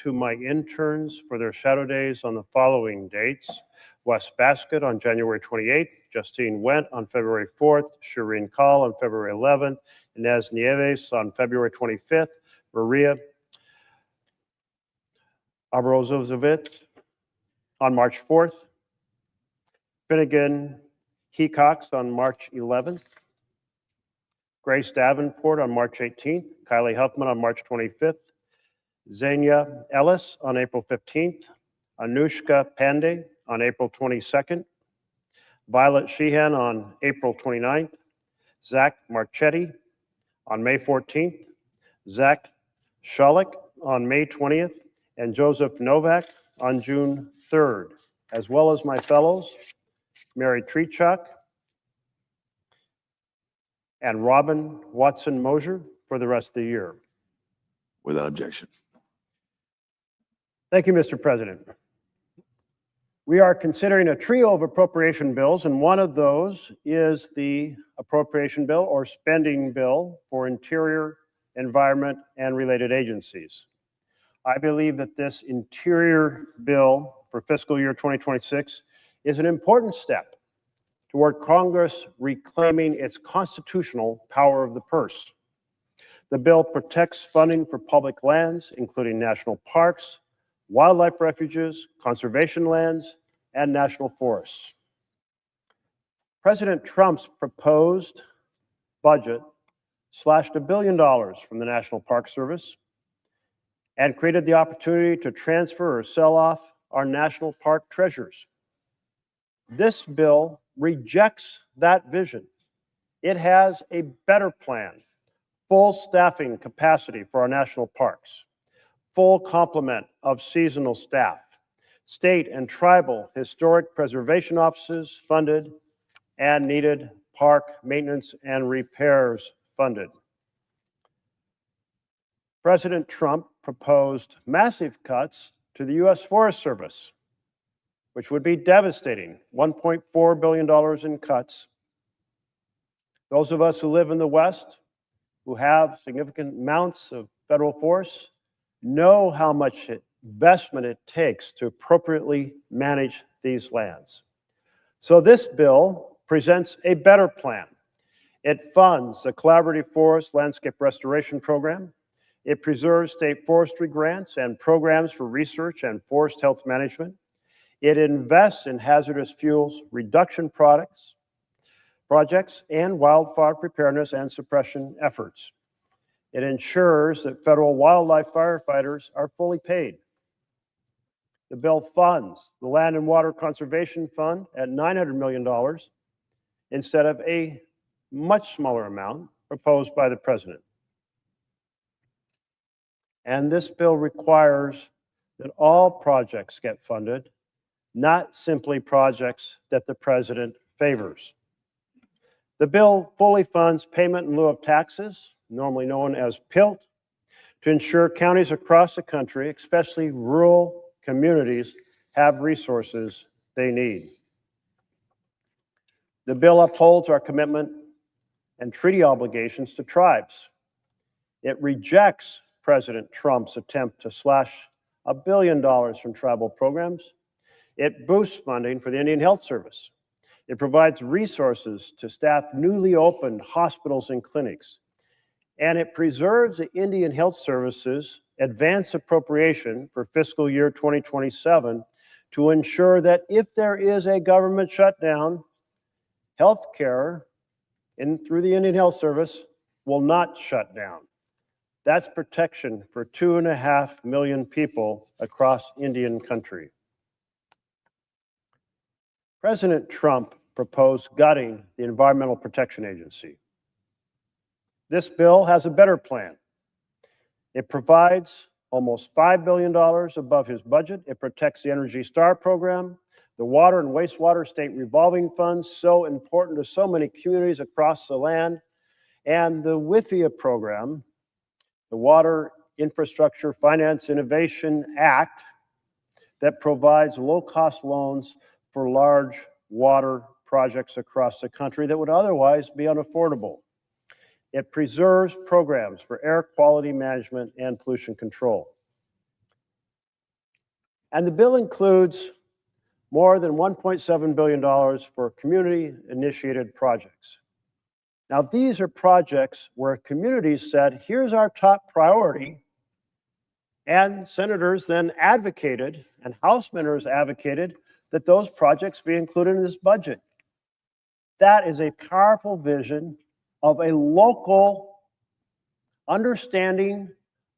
to my interns for their shadow days on the following dates: Wes Basket on January 28th, Justine Went on February 4th, Shireen Kahl on February 11th, Inez Nieves on February 25th, Maria Abrozovit on March 4th, Finnegan Hecox on March 11th, Grace Davenport on March 18th, Kylie Huffman on March 25th, Xenia Ellis on April 15th, Anushka Pandey on April 22nd, Violet Sheehan on April 29th, Zach Marchetti on May 14th, Zach Shulik on May 20th, and Joseph Novak on June 3rd, as well as my fellows, Mary Treechuk and Robin Watson Mosier for the rest of the year. Without objection. Thank you, Mr. President. We are considering a trio of appropriation bills, and one of those is the appropriation bill or spending bill for Interior, Environment, and related agencies. I believe that this Interior bill for fiscal year 2026 is an important step toward Congress reclaiming its constitutional power of the purse. The bill protects funding for public lands, including national parks, wildlife refuges, conservation lands, and national forests. President Trump's proposed budget slashed $1 billion from the National Park Service and created the opportunity to transfer or sell off our national park treasures. This bill rejects that vision. It has a better plan: full staffing capacity for our national parks, full complement of seasonal staff, state and tribal historic preservation offices funded, and needed park maintenance and repairs funded. President Trump proposed massive cuts to the U.S. Forest Service, which would be devastating, $1.4 billion in cuts. Those of us who live in the West, who have significant amounts of federal forests, know how much investment it takes to appropriately manage these lands. So this bill presents a better plan. It funds the Collaborative Forest Landscape Restoration Program. It preserves state forestry grants and programs for research and forest health management. It invests in hazardous fuels reduction projects and wildfire preparedness and suppression efforts. It ensures that federal wildlife firefighters are fully paid. The bill funds the Land and Water Conservation Fund at $900 million instead of a much smaller amount proposed by the president. And this bill requires that all projects get funded, not simply projects that the president favors. The bill fully funds payment in lieu of taxes, normally known as PILT, to ensure counties across the country, especially rural communities, have resources they need. The bill upholds our commitment and treaty obligations to tribes. It rejects President Trump's attempt to slash $1 billion from tribal programs. It boosts funding for the Indian Health Service. It provides resources to staff newly opened hospitals and clinics. And it preserves the Indian Health Service's advance appropriation for fiscal year 2027 to ensure that if there is a government shutdown, health care through the Indian Health Service will not shut down. That's protection for 2.5 million people across Indian country. President Trump proposed gutting the Environmental Protection Agency. This bill has a better plan. It provides almost $5 billion above his budget. It protects the Energy Star program, the water and wastewater state revolving funds, so important to so many communities across the land, and the WIFIA program, the Water Infrastructure Finance Innovation Act, that provides low-cost loans for large water projects across the country that would otherwise be unaffordable. It preserves programs for air quality management and pollution control. And the bill includes more than $1.7 billion for community-initiated projects. Now, these are projects where communities said, here's our top priority, and senators then advocated, and House members advocated, that those projects be included in this budget. That is a powerful vision of a local understanding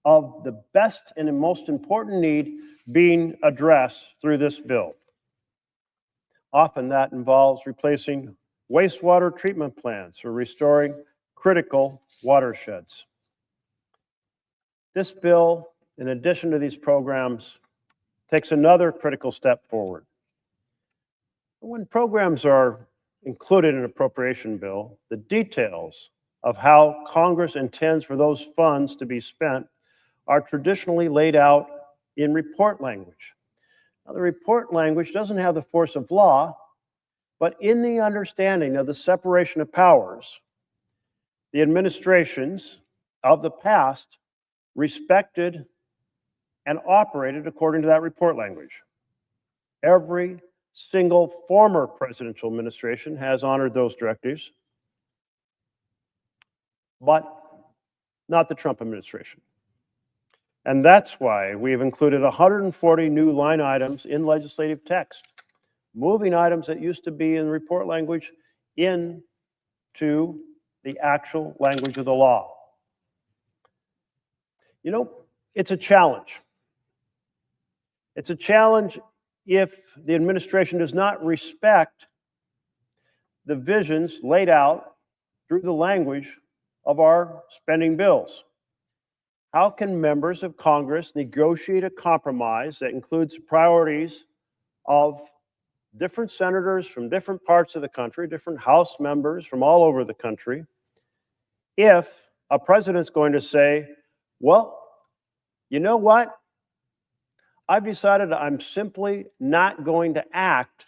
of the best and the most important need being addressed through this bill. Often that involves replacing wastewater treatment plants or restoring critical watersheds. This bill, in addition to these programs, takes another critical step forward. When programs are included in an appropriation bill, the details of how Congress intends for those funds to be spent are traditionally laid out in report language. Now, the report language doesn't have the force of law, but in the understanding of the separation of powers, the administrations of the past respected and operated according to that report language. Every single former presidential administration has honored those directives, but not the Trump administration. And that's why we have included 140 new line items in legislative text, moving items that used to be in report language into the actual language of the law. You know, it's a challenge. It's a challenge if the administration does not respect the visions laid out through the language of our spending bills. How can members of Congress negotiate a compromise that includes priorities of different senators from different parts of the country, different House members from all over the country, if a president's going to say, well, you know what? I've decided I'm simply not going to act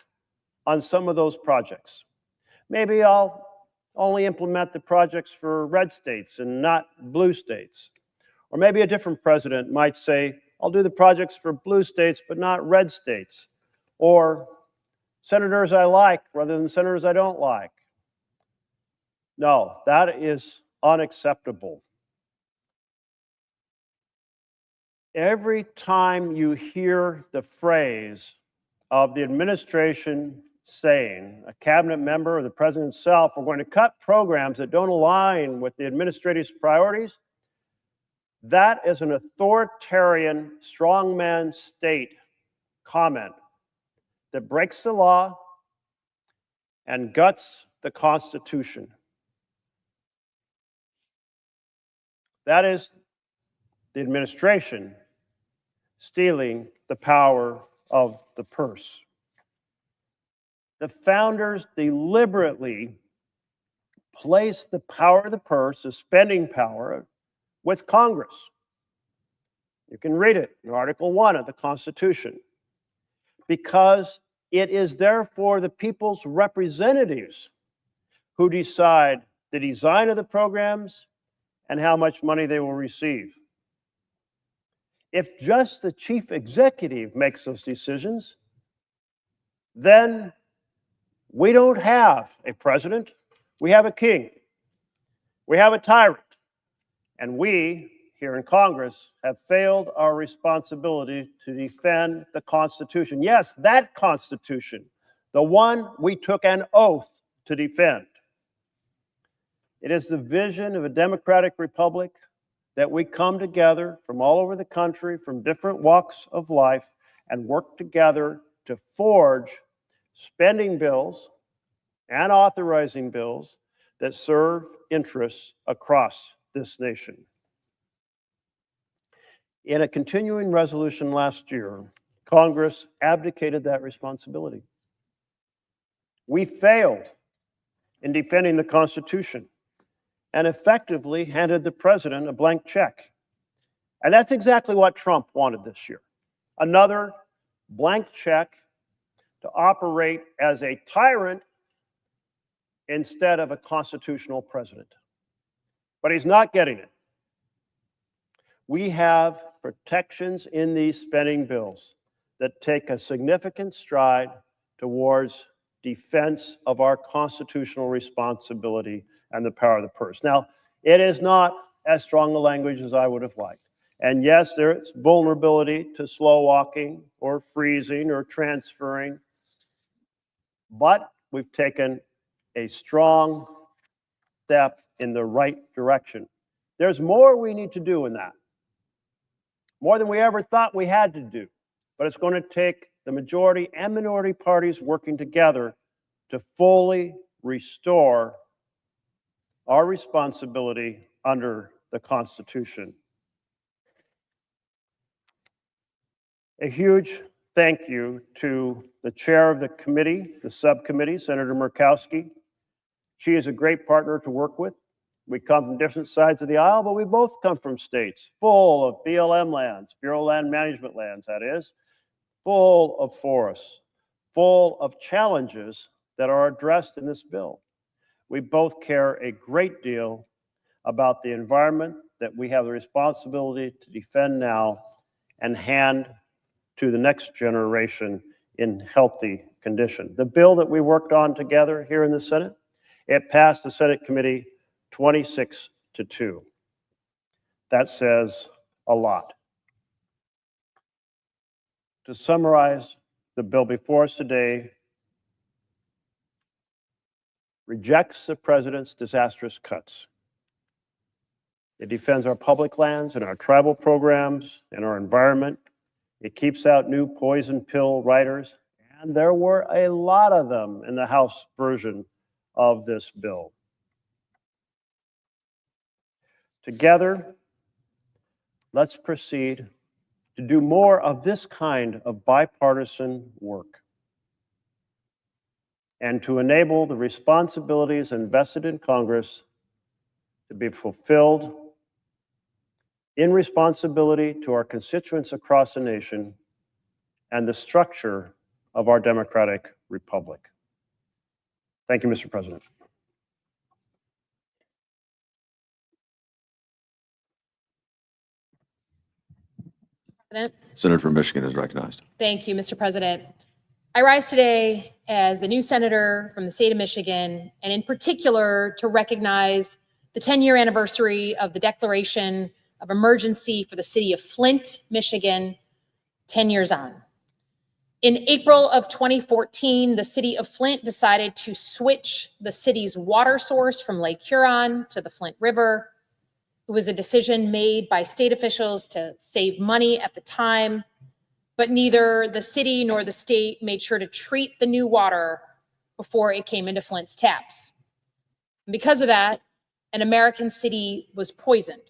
on some of those projects. Maybe I'll only implement the projects for red states and not blue states. Or maybe a different president might say, I'll do the projects for blue states, but not red states. Or senators I like rather than senators I don't like. No, that is unacceptable. Every time you hear the phrase of the administration saying, a cabinet member or the president himself, we're going to cut programs that don't align with the administration's priorities, that is an authoritarian strongman state comment that breaks the law and guts the Constitution. That is the administration stealing the power of the purse. The founders deliberately placed the power of the purse, the spending power, with Congress. You can read it in Article 1 of the Constitution. Because it is therefore the people's representatives who decide the design of the programs and how much money they will receive. If just the chief executive makes those decisions, then we don't have a president, we have a king, we have a tyrant, and we here in Congress have failed our responsibility to defend the Constitution. Yes, that Constitution, the one we took an oath to defend. It is the vision of a democratic republic that we come together from all over the country, from different walks of life, and work together to forge spending bills and authorizing bills that serve interests across this nation. In a continuing resolution last year, Congress abdicated that responsibility. We failed in defending the Constitution and effectively handed the president a blank check. And that's exactly what Trump wanted this year. Another blank check to operate as a tyrant instead of a constitutional president. But he's not getting it. We have protections in these spending bills that take a significant stride towards defense of our constitutional responsibility and the power of the purse. Now, it is not as strong a language as I would have liked. And yes, there is vulnerability to slow walking or freezing or transferring, but we've taken a strong step in the right direction. There's more we need to do in that, more than we ever thought we had to do, but it's going to take the majority and minority parties working together to fully restore our responsibility under the Constitution. A huge thank you to the chair of the committee, the subcommittee, Senator Murkowski. She is a great partner to work with. We come from different sides of the aisle, but we both come from states full of BLM lands, Bureau of Land Management lands, that is, full of forests, full of challenges that are addressed in this bill. We both care a great deal about the environment that we have the responsibility to defend now and hand to the next generation in healthy condition. The bill that we worked on together here in the Senate, it passed the Senate committee 26-2. That says a lot. To summarize, the bill before us today rejects the president's disastrous cuts. It defends our public lands and our tribal programs and our environment. It keeps out new poison pill writers, and there were a lot of them in the House version of this bill. Together, let's proceed to do more of this kind of bipartisan work and to enable the responsibilities invested in Congress to be fulfilled in responsibility to our constituents across the nation and the structure of our democratic republic. Thank you, Mr. President. Senator from Michigan is recognized. Thank you, Mr. President. I rise today as the new senator from the state of Michigan, and in particular to recognize the 10-year anniversary of the declaration of emergency for the city of Flint, Michigan, 10 years on. In April of 2014, the city of Flint decided to switch the city's water source from Lake Huron to the Flint River. It was a decision made by state officials to save money at the time, but neither the city nor the state made sure to treat the new water before it came into Flint's taps. And because of that, an American city was poisoned.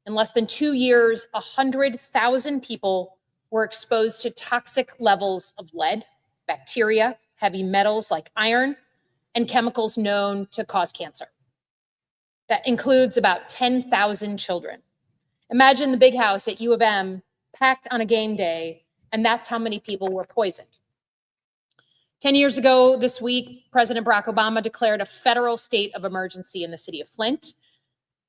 In less than 2 years, 100,000 people were exposed to toxic levels of lead, bacteria, heavy metals like iron, and chemicals known to cause cancer. That includes about 10,000 children. Imagine the big house at U of M packed on a game day, and that's how many people were poisoned. 10 years ago this week, President Barack Obama declared a federal state of emergency in the city of Flint.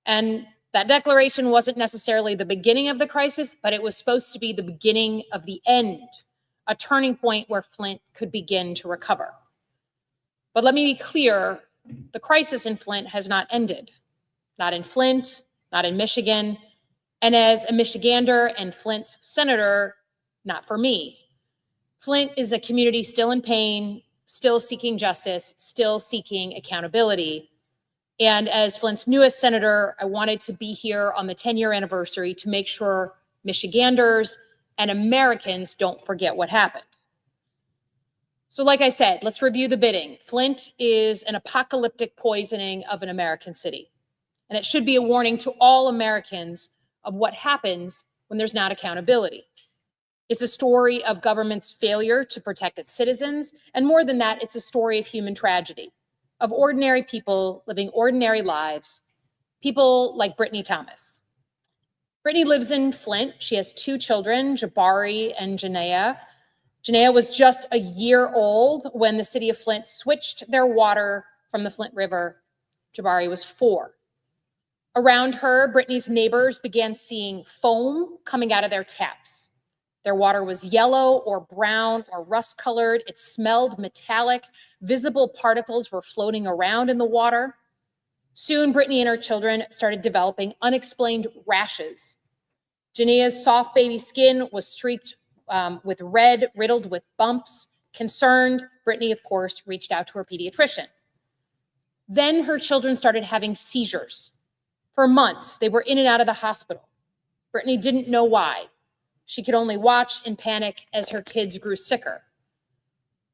And that declaration wasn't necessarily the beginning of the crisis, but it was supposed to be the beginning of the end, a turning point where Flint could begin to recover. But let me be clear, the crisis in Flint has not ended. Not in Flint, not in Michigan, and as a Michigander and Flint's senator, not for me. Flint is a community still in pain, still seeking justice, still seeking accountability. And as Flint's newest senator, I wanted to be here on the 10-year anniversary to make sure Michiganders and Americans don't forget what happened. So like I said, let's review the bidding. Flint is an apocalyptic poisoning of an American city. And it should be a warning to all Americans of what happens when there's not accountability. It's a story of government's failure to protect its citizens. And more than that, it's a story of human tragedy, of ordinary people living ordinary lives, people like Brittany Thomas. Brittany lives in Flint. She has 2 children, Jabari and Janaea. Janaea was just a year old when the city of Flint switched their water from the Flint River. Jabari was 4. Around her, Brittany's neighbors began seeing foam coming out of their taps. Their water was yellow or brown or rust-colored. It smelled metallic. Visible particles were floating around in the water. Soon, Brittany and her children started developing unexplained rashes. Jania's soft baby skin was streaked with red, riddled with bumps. Concerned, Brittany, of course, reached out to her pediatrician. Then her children started having seizures. For months, they were in and out of the hospital. Brittany didn't know why. She could only watch in panic as her kids grew sicker.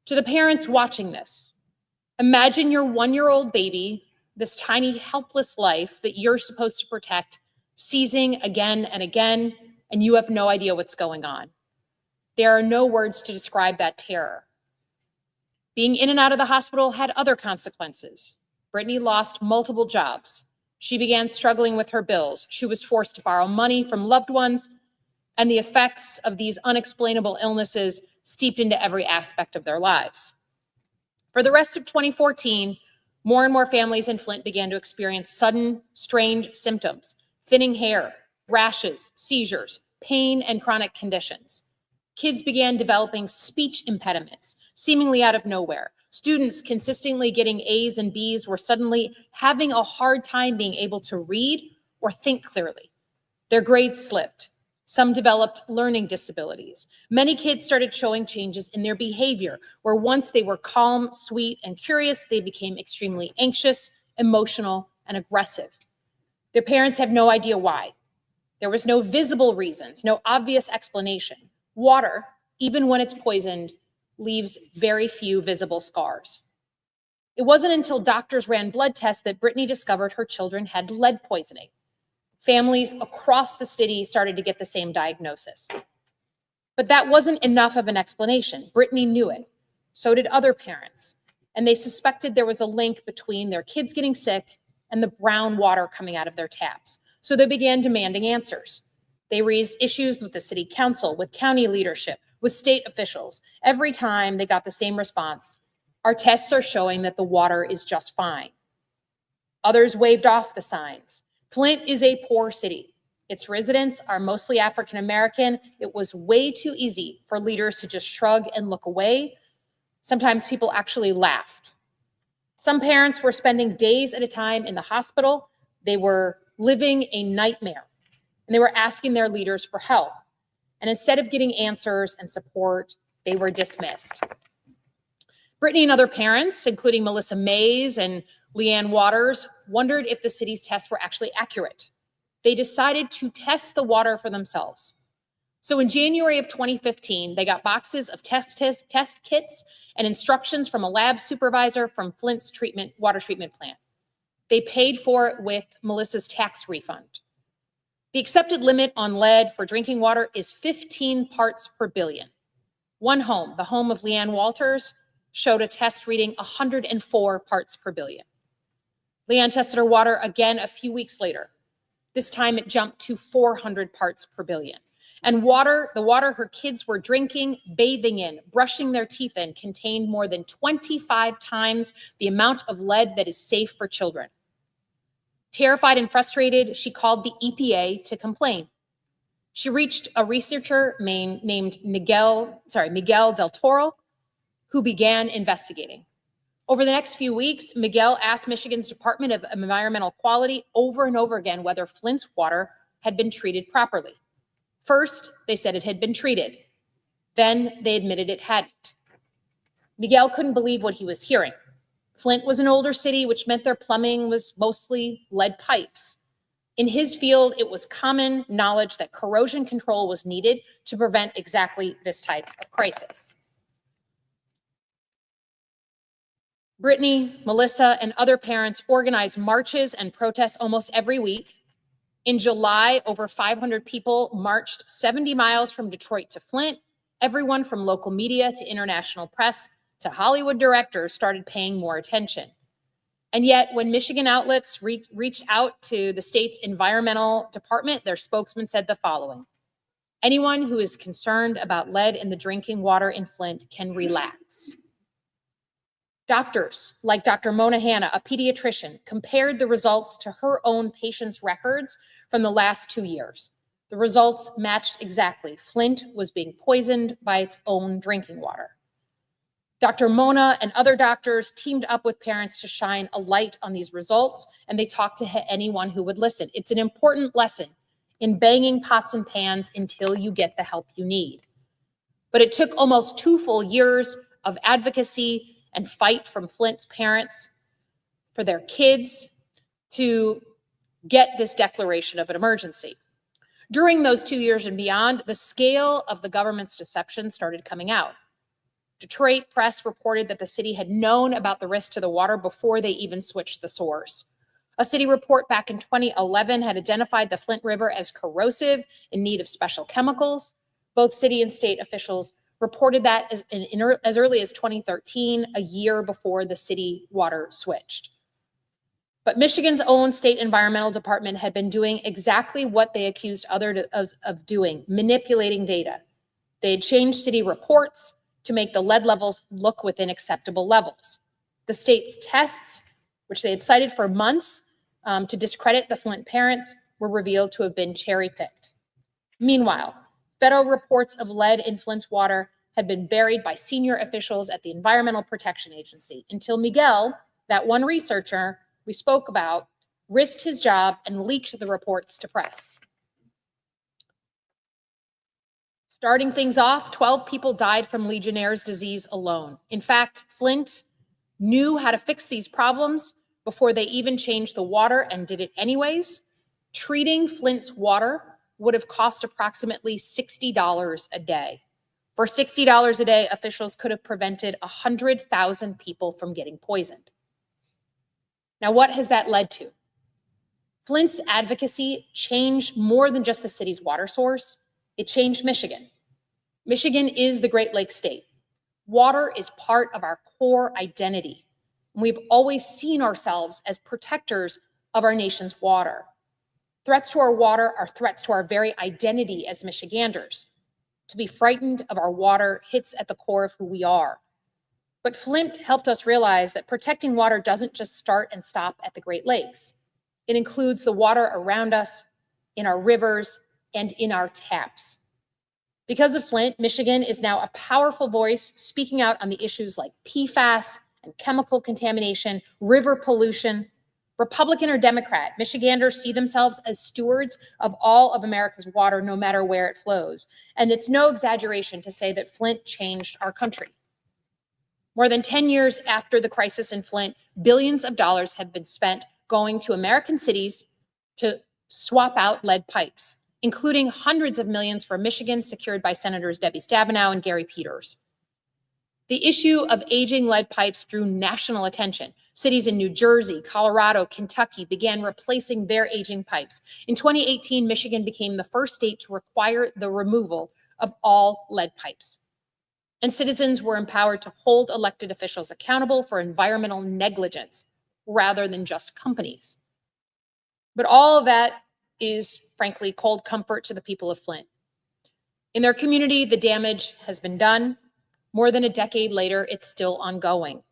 To the parents watching this, imagine your 1-year-old baby, this tiny, helpless life that you're supposed to protect, seizing again and again, and you have no idea what's going on. There are no words to describe that terror. Being in and out of the hospital had other consequences. Brittany lost multiple jobs. She began struggling with her bills. She was forced to borrow money from loved ones, and the effects of these unexplainable illnesses seeped into every aspect of their lives. For the rest of 2014, more and more families in Flint began to experience sudden, strange symptoms: thinning hair, rashes, seizures, pain, and chronic conditions. Kids began developing speech impediments, seemingly out of nowhere. Students consistently getting A's and B's were suddenly having a hard time being able to read or think clearly. Their grades slipped. Some developed learning disabilities. Many kids started showing changes in their behavior, where once they were calm, sweet, and curious, they became extremely anxious, emotional, and aggressive. Their parents have no idea why. There was no visible reasons, no obvious explanation. Water, even when it's poisoned, leaves very few visible scars. It wasn't until doctors ran blood tests that Brittany discovered her children had lead poisoning. Families across the city started to get the same diagnosis. But that wasn't enough of an explanation. Brittany knew it. So did other parents. And they suspected there was a link between their kids getting sick and the brown water coming out of their taps. So they began demanding answers. They raised issues with the city council, with county leadership, with state officials. Every time they got the same response: our tests are showing that the water is just fine. Others waved off the signs. Flint is a poor city. Its residents are mostly African American. It was way too easy for leaders to just shrug and look away. Sometimes people actually laughed. Some parents were spending days at a time in the hospital. They were living a nightmare, and they were asking their leaders for help. And instead of getting answers and support, they were dismissed. Brittany and other parents, including Melissa Mays and Leanne Waters, wondered if the city's tests were actually accurate. They decided to test the water for themselves. So in January of 2015, they got boxes of test kits and instructions from a lab supervisor from Flint's water treatment plant. They paid for it with Melissa's tax refund. The accepted limit on lead for drinking water is 15 parts per billion. One home, the home of Leanne Walters, showed a test reading 104 parts per billion. Leanne tested her water again a few weeks later. This time it jumped to 400 parts per billion. And the water her kids were drinking, bathing in, brushing their teeth in, contained more than 25 times the amount of lead that is safe for children. Terrified and frustrated, she called the EPA to complain. She reached a researcher named Miguel Del Toro, who began investigating. Over the next few weeks, Miguel asked Michigan's Department of Environmental Quality over and over again whether Flint's water had been treated properly. First, they said it had been treated. Then they admitted it hadn't. Miguel couldn't believe what he was hearing. Flint was an older city, which meant their plumbing was mostly lead pipes. In his field, it was common knowledge that corrosion control was needed to prevent exactly this type of crisis. Brittany, Melissa, and other parents organized marches and protests almost every week. In July, over 500 people marched 70 miles from Detroit to Flint. Everyone from local media to international press to Hollywood directors started paying more attention. And yet, when Michigan outlets reached out to the state's environmental department, their spokesman said the following: anyone who is concerned about lead in the drinking water in Flint can relax. Doctors like Dr. Mona Hanna, a pediatrician, compared the results to her own patients' records from the last 2 years. The results matched exactly. Flint was being poisoned by its own drinking water. Dr. Mona and other doctors teamed up with parents to shine a light on these results, and they talked to anyone who would listen. It's an important lesson in banging pots and pans until you get the help you need. But it took almost 2 full years of advocacy and fight from Flint's parents for their kids to get this declaration of an emergency. During those 2 years and beyond, the scale of the government's deception started coming out. Detroit press reported that the city had known about the risk to the water before they even switched the source. A city report back in 2011 had identified the Flint River as corrosive, in need of special chemicals. Both city and state officials reported that as early as 2013, a year before the city water switched. But Michigan's own state environmental department had been doing exactly what they accused others of doing, manipulating data. They had changed city reports to make the lead levels look within acceptable levels. The state's tests, which they had cited for months to discredit the Flint parents, were revealed to have been cherry-picked. Meanwhile, federal reports of lead in Flint's water had been buried by senior officials at the Environmental Protection Agency until Miguel, that one researcher we spoke about, risked his job and leaked the reports to press. Starting things off, 12 people died from Legionnaire's disease alone. In fact, Flint knew how to fix these problems before they even changed the water and did it anyways. Treating Flint's water would have cost approximately $60 a day. For $60 a day, officials could have prevented 100,000 people from getting poisoned. Now, what has that led to? Flint's advocacy changed more than just the city's water source. It changed Michigan. Michigan is the Great Lakes state. Water is part of our core identity. And we've always seen ourselves as protectors of our nation's water. Threats to our water are threats to our very identity as Michiganders. To be frightened of our water hits at the core of who we are. But Flint helped us realize that protecting water doesn't just start and stop at the Great Lakes. It includes the water around us, in our rivers, and in our taps. Because of Flint, Michigan is now a powerful voice speaking out on the issues like PFAS and chemical contamination, river pollution. Republican or Democrat, Michiganders see themselves as stewards of all of America's water, no matter where it flows. And it's no exaggeration to say that Flint changed our country. More than 10 years after the crisis in Flint, billions of dollars have been spent going to American cities to swap out lead pipes, including hundreds of millions for Michigan, secured by Senators Debbie Stabenow and Gary Peters. The issue of aging lead pipes drew national attention. Cities in New Jersey, Colorado, Kentucky began replacing their aging pipes. In 2018, Michigan became the first state to require the removal of all lead pipes. And citizens were empowered to hold elected officials accountable for environmental negligence rather than just companies. But all of that is, frankly, cold comfort to the people of Flint. In their community, the damage has been done. More than a decade later, it's still ongoing.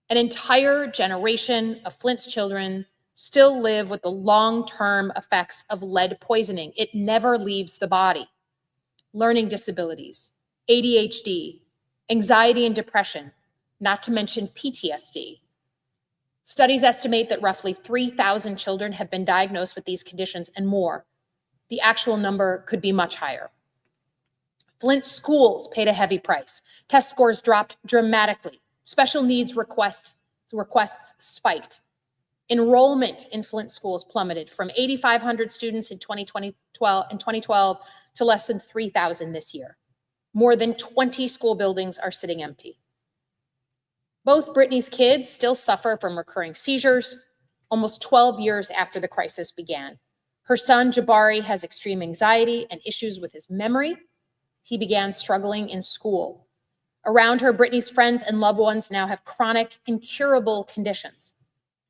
An entire generation of Flint's children still live with the long-term effects of lead poisoning. It never leaves the body. Learning disabilities, ADHD, anxiety and depression, not to mention PTSD. Studies estimate that roughly 3,000 children have been diagnosed with these conditions and more. The actual number could be much higher. Flint schools paid a heavy price. Test scores dropped dramatically. Special needs requests spiked. Enrollment in Flint schools plummeted from 8,500 students in 2012 to less than 3,000 this year. More than 20 school buildings are sitting empty. Both Brittany's kids still suffer from recurring seizures, almost 12 years after the crisis began. Her son, Jabari, has extreme anxiety and issues with his memory. He began struggling in school. Around her, Brittany's friends and loved ones now have chronic, incurable conditions.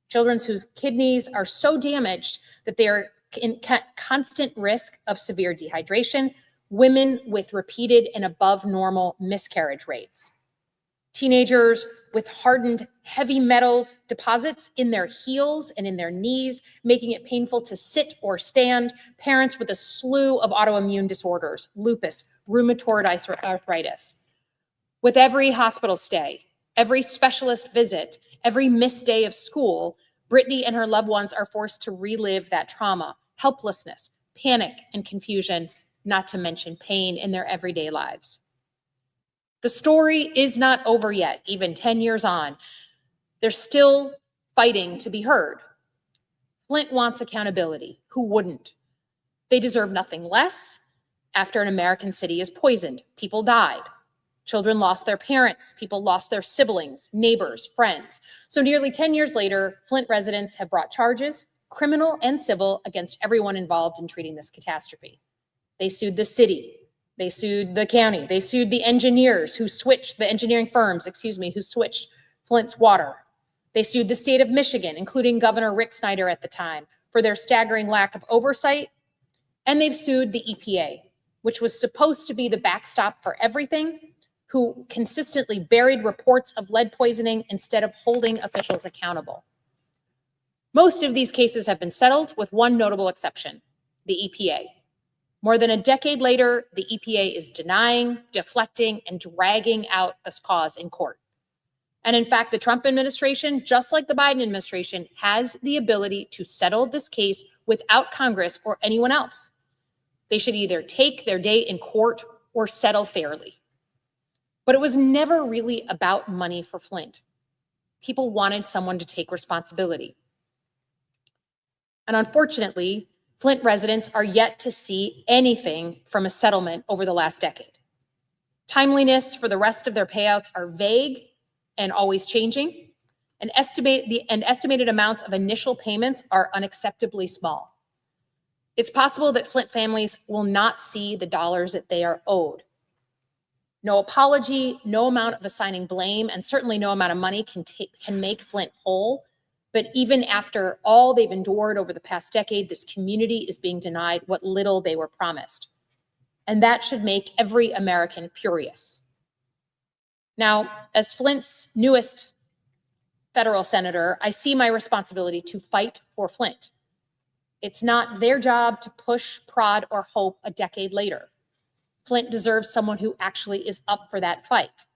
Children whose kidneys are so damaged that they are in constant risk of severe dehydration, women with repeated and above normal miscarriage rates. Teenagers with hardened heavy metals deposits in their heels and in their knees, making it painful to sit or stand. Parents with a slew of autoimmune disorders, lupus, rheumatoid arthritis. With every hospital stay, every specialist visit, every missed day of school, Brittany and her loved ones are forced to relive that trauma, helplessness, panic, and confusion, not to mention pain in their everyday lives. The story is not over yet, even 10 years on. They're still fighting to be heard. Flint wants accountability. Who wouldn't? They deserve nothing less. After an American city is poisoned, people died. Children lost their parents. People lost their siblings, neighbors, friends. So nearly 10 years later, Flint residents have brought charges, criminal and civil, against everyone involved in treating this catastrophe. They sued the city. They sued the county. They sued the engineers who switched, the engineering firms, who switched Flint's water. They sued the state of Michigan, including Governor Rick Snyder at the time, for their staggering lack of oversight. And they've sued the EPA, which was supposed to be the backstop for everything, who consistently buried reports of lead poisoning instead of holding officials accountable. Most of these cases have been settled, with one notable exception, the EPA. More than a decade later, the EPA is denying, deflecting, and dragging out this cause in court. And in fact, the Trump administration, just like the Biden administration, has the ability to settle this case without Congress or anyone else. They should either take their day in court or settle fairly. But it was never really about money for Flint. People wanted someone to take responsibility. And unfortunately, Flint residents are yet to see anything from a settlement over the last decade. Timeliness for the rest of their payouts are vague and always changing, and estimated amounts of initial payments are unacceptably small. It's possible that Flint families will not see the dollars that they are owed. No apology, no amount of assigning blame, and certainly no amount of money can make Flint whole. But even after all they've endured over the past decade, this community is being denied what little they were promised. And that should make every American furious. Now, as Flint's newest federal senator, I see my responsibility to fight for Flint. It's not their job to push, prod, or hope a decade later. Flint deserves someone who actually is up for that fight.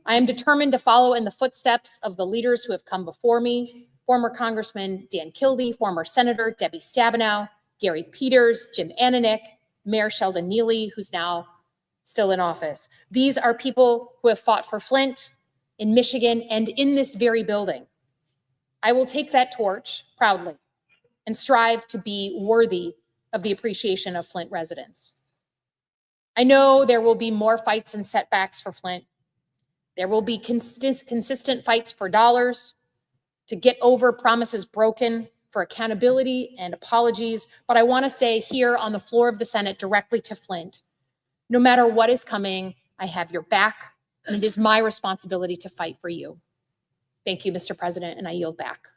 I am determined to follow in the footsteps of the leaders who have come before me: former Congressman Dan Kildee, former Senator Debbie Stabenow, Gary Peters, Jim Ananich, Mayor Sheldon Neely, who's now still in office. These are people who have fought for Flint, in Michigan, and in this very building. I will take that torch proudly and strive to be worthy of the appreciation of Flint residents. I know there will be more fights and setbacks for Flint. There will be consistent fights for dollars, to get over promises broken, for accountability and apologies. But I want to say here on the floor of the Senate directly to Flint, no matter what is coming, I have your back, and it is my responsibility to fight for you. Thank you, Mr. President, and I yield back.